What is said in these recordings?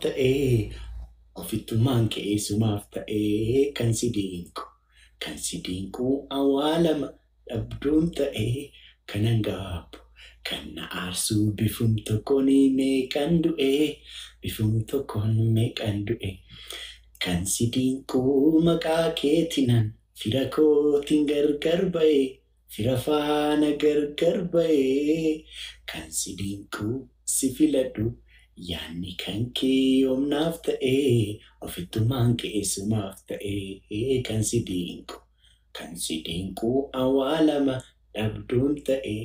ta'ee ofittummaan keessumaaf ta'ee kan si dinqu. Kan si dinqu awwaalama dhabduun ta'ee kan hangaabu. Kan na aarsuu bifuun tokkoon meeqan du'ee bifuun tokkoon meeqan du'e. Kan si dinqu maqaa keetinan fira kootiin gargar ba'e. Fira faana gargar ba'e. Kan si dinqu si filadhu. Yaanni kan kee yoomnaaf ta'ee ofittummaan keessumaaf ta'ee kan si dinqu. Kan si dinqu awwaalama dhabduun ta'ee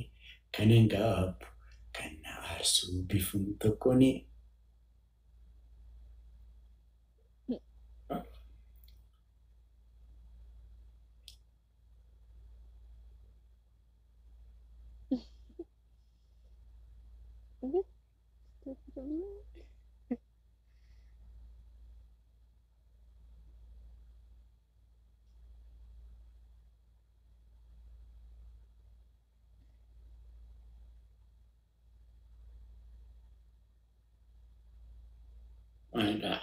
kan hangaabu. Kan na aarsuu bifuun tokkoon. Maalidhaa?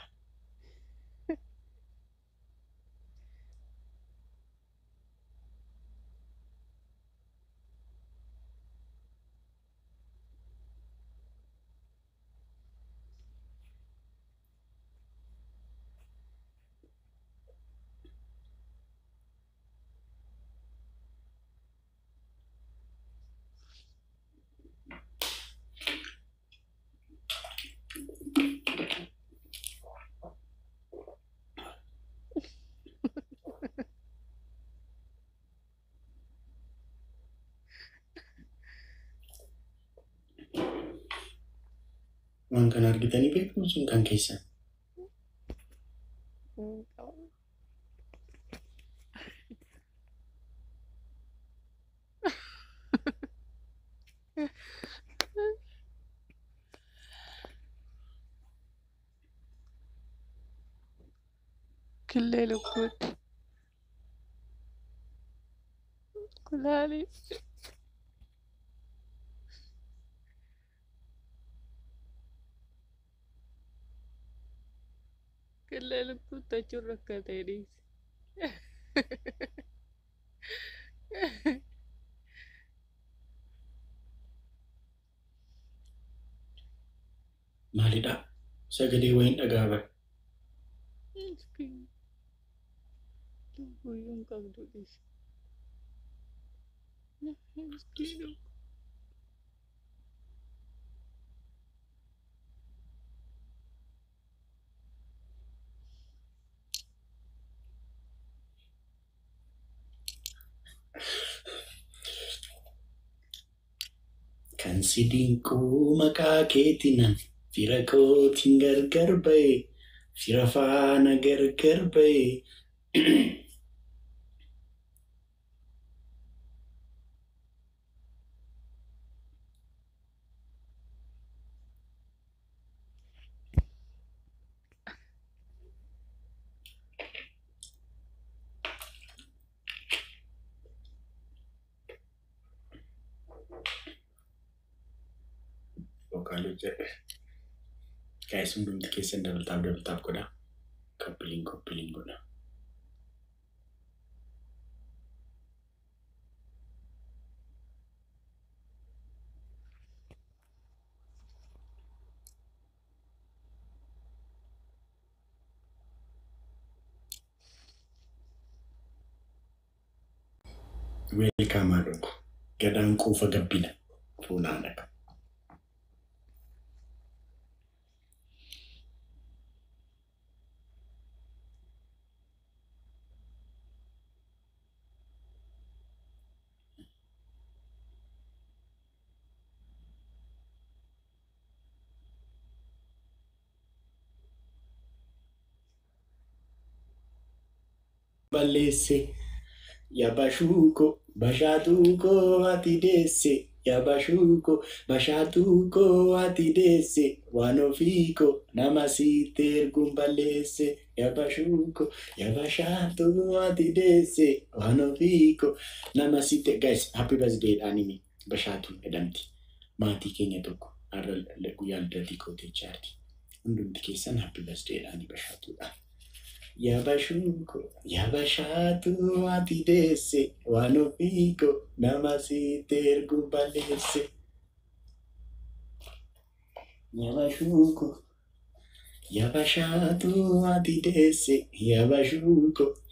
Waan kana argitanii beektu sun kan keessan. Killee lukkuutti. Kulaali. Killee lukkuutti achuun rakkatee dhiise. Maalidhaa? Sagalee wayiin dhagaa bara. Lubbuun qabdu dhiise. Kan si dinqu maqaa keetinan fira kootiin gargar ba'e. Fira faana gargar ba'e. Vocal jedhe. Guys, hundumti keessan dabaltaaf godhaa. Koppiliin godhaa. Welcome Oromo. Gadaan quufa gabbina. Fuunaan dhaqa. Balleesse. Yabashuko, bashatuko atidese. Yabashuko, bashatuko atidese. Wanofiko, namasite gumbalese. Yabashuko, yabashatu atidese. Wanofiko, namasite. Guys, happy birthday anime. Bashatu edamti. Maatii keenya tokko. Arra guyyaan dalii kootee chaati. hundumti keessan happy birthday dhaanii bashaatuudha. Yabashaatu ati deesse waan ofiiko nama sitti ergu balleesse. Yabashaatu ati deesse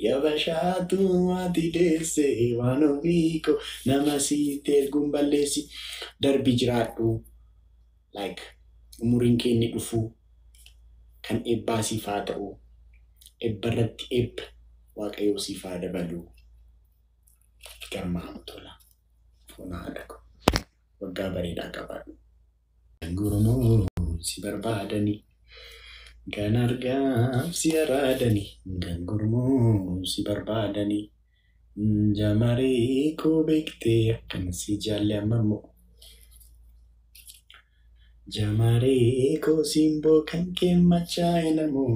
yabashaatu ati deesse waan ofiiko nama sitti ergu balleesse. Darbi jiraadhu like umuriin keenya dhufu kan eebbaa siifaa ta'u. Ebbarratti ebb waaqayyoo siifaa dabalu garmaama tola fonaa dhaqu waggaa bareedaa qabaadhu. Oromoo si barbaadani kan argaaf si araadani Oromoo si barbaadani jamaree koo beektee akkan si jaallamamoo jamaree koo simboo kan kee machaa'inamoo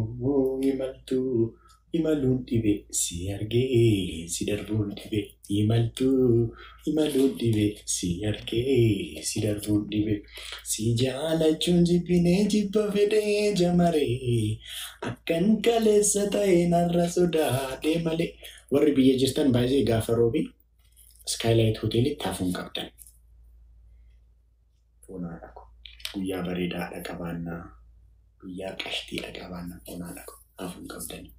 imaluun dhibe si argee si darbuun dhibe imaluun dhibe si argee si darbuun dhibe si jaalachuun jibbinee jibba fedhee jamaree akkan kaleessa ta'e narra sodaadhee malee. Warri biyya jirtan baay'ee gaafa roobii Skylight Hoteelitti hafuun qabdan. Fonaa dhaqu. Guyyaa bareedaadha qabaannaa guyyaa qashtiidha qabaannaa fonaa dhaqu hafuun qabdanii.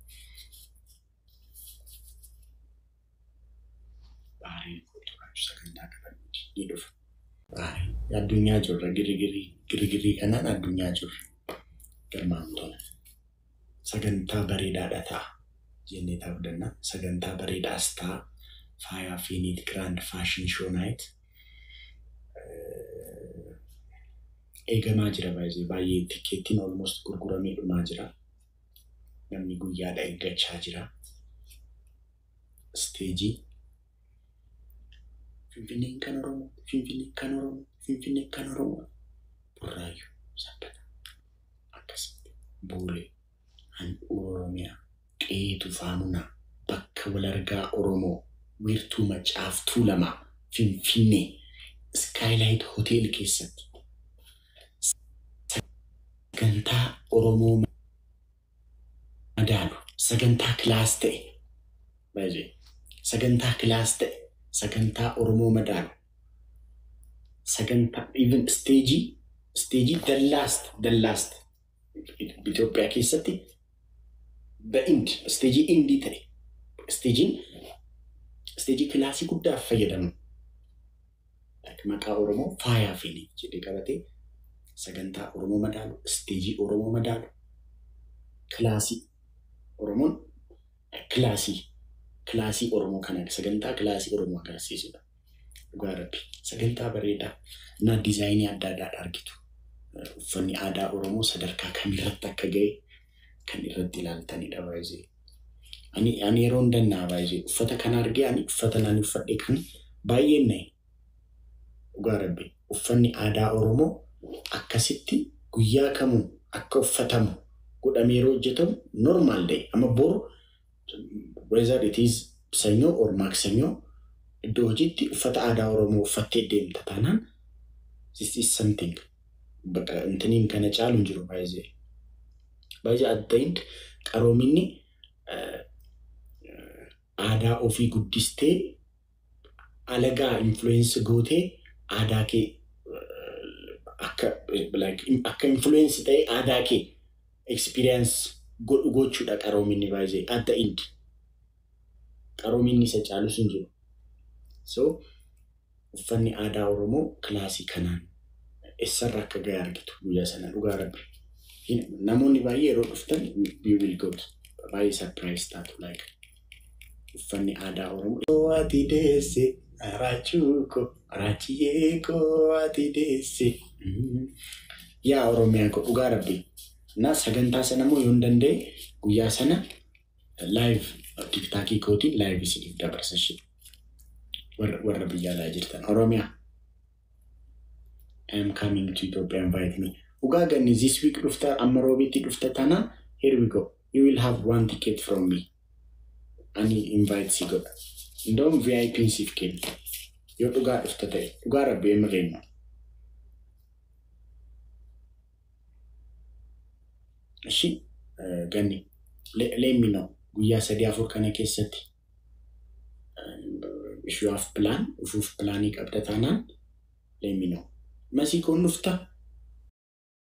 Baay'ee qulqullaa'u sagantaa qabannuuti ni dhufa. Baay'ee addunyaa jirra girgirii kanaan addunyaa jirra. Garmaam tola. Sagantaa bareedaadha ta'a jennee taa'uudannaa sagantaa bareedaas ta'a faayaa fiiniit grand fashion show night. Eegamaa jira baay'ee tikkeettiin almost gurguramee dhumaa jira. Namni guyyaadha eeggachaa jira. Steejii Finfinneen kan Oromoo Finfinneen kan Oromoo Burraayyuu Sabbata akkasitti Boolee Oromiyaa Qeetu Faamunaa bakka wal argaa Oromoo wiirtuu Macaaftuu Lamaa Finfinnee Skylight Hotel keessatti. Sagantaa Oromoo madaalu sagantaa kilaas ta'e baay'ee sagantaa kilaas ta'e sagantaa Oromoo madaalu sagantaa even stage the last Itoophiyaa keessatti stage indii ta'e stage kilaasii guddaaf fayyadamu maqaa Oromoo faayaa fiinii jedhee qabatee sagantaa Oromoo madaalu stage Oromoo madaalu kilaasii Oromoon kilaasii Oromoo kana sagantaa kilaasii Oromoo agarsiisudha. Dhugaa rabbi sagantaa bareedaa na diizaayinii adda addaa argitu. Uffanni aadaa Oromoo sadarkaa kamirratti akka ga'e kan irratti ilaaltanidha baay'ee. Ani yeroo hundannaa baay'ee uffata kana argee ani uffata naan uffadhe kan baay'ee na'e. Dhugaa rabbi uffanni aadaa Oromoo akkasitti guyyaa kamuu akka uffatamu godhamee yeroo hojjetamu normal day amma boru whether it is Sanyo or Maksanyoo iddoo hojiitti uffata aadaa Oromoo uffattee deemta taanaan this is something bakka intaniin kana caalu jiru baay'ee addaint qaroominni aadaa ofii guddistee alagaa influence gootee aadaa kee akka influence ta'e aadaa kee experience gochuudha qaroominni baay'ee adda indi qaroominni isa caalu sun jiru. So uffanni aadaa Oromoo kilaasii kanaan eessarra akka ga'e argitu guyyaa sana dhugaa rabbi. Namoonni baay'ee yeroo dhuftan you will go baay'ee surprise taatu like uffanni aadaa Oromoo ati deesse Rachuko Rachieko ati deesse yaa Oromiyaa ko dhugaa rabbi. Na sagantaa sana moo yoon danda'e guyyaa sana live TikTok kootiin live isiniif dabarsashi warra biyya alaa jirtan Oromiyaa I am coming to Ethiopia invite me. Dhugaa ganni this week dhufta amma roobitti dhufta taanaan here we go you will have one ticket from me ani invite si godha ndoom VIP siif kenna yoo dhugaa dhufta ta'e dhugaa rabbi emirreema. Ishi ganni let me know guyyaa 3-4 kana keessatti if you have plan if you have planning qabda taanaan let me know masii kun dhufta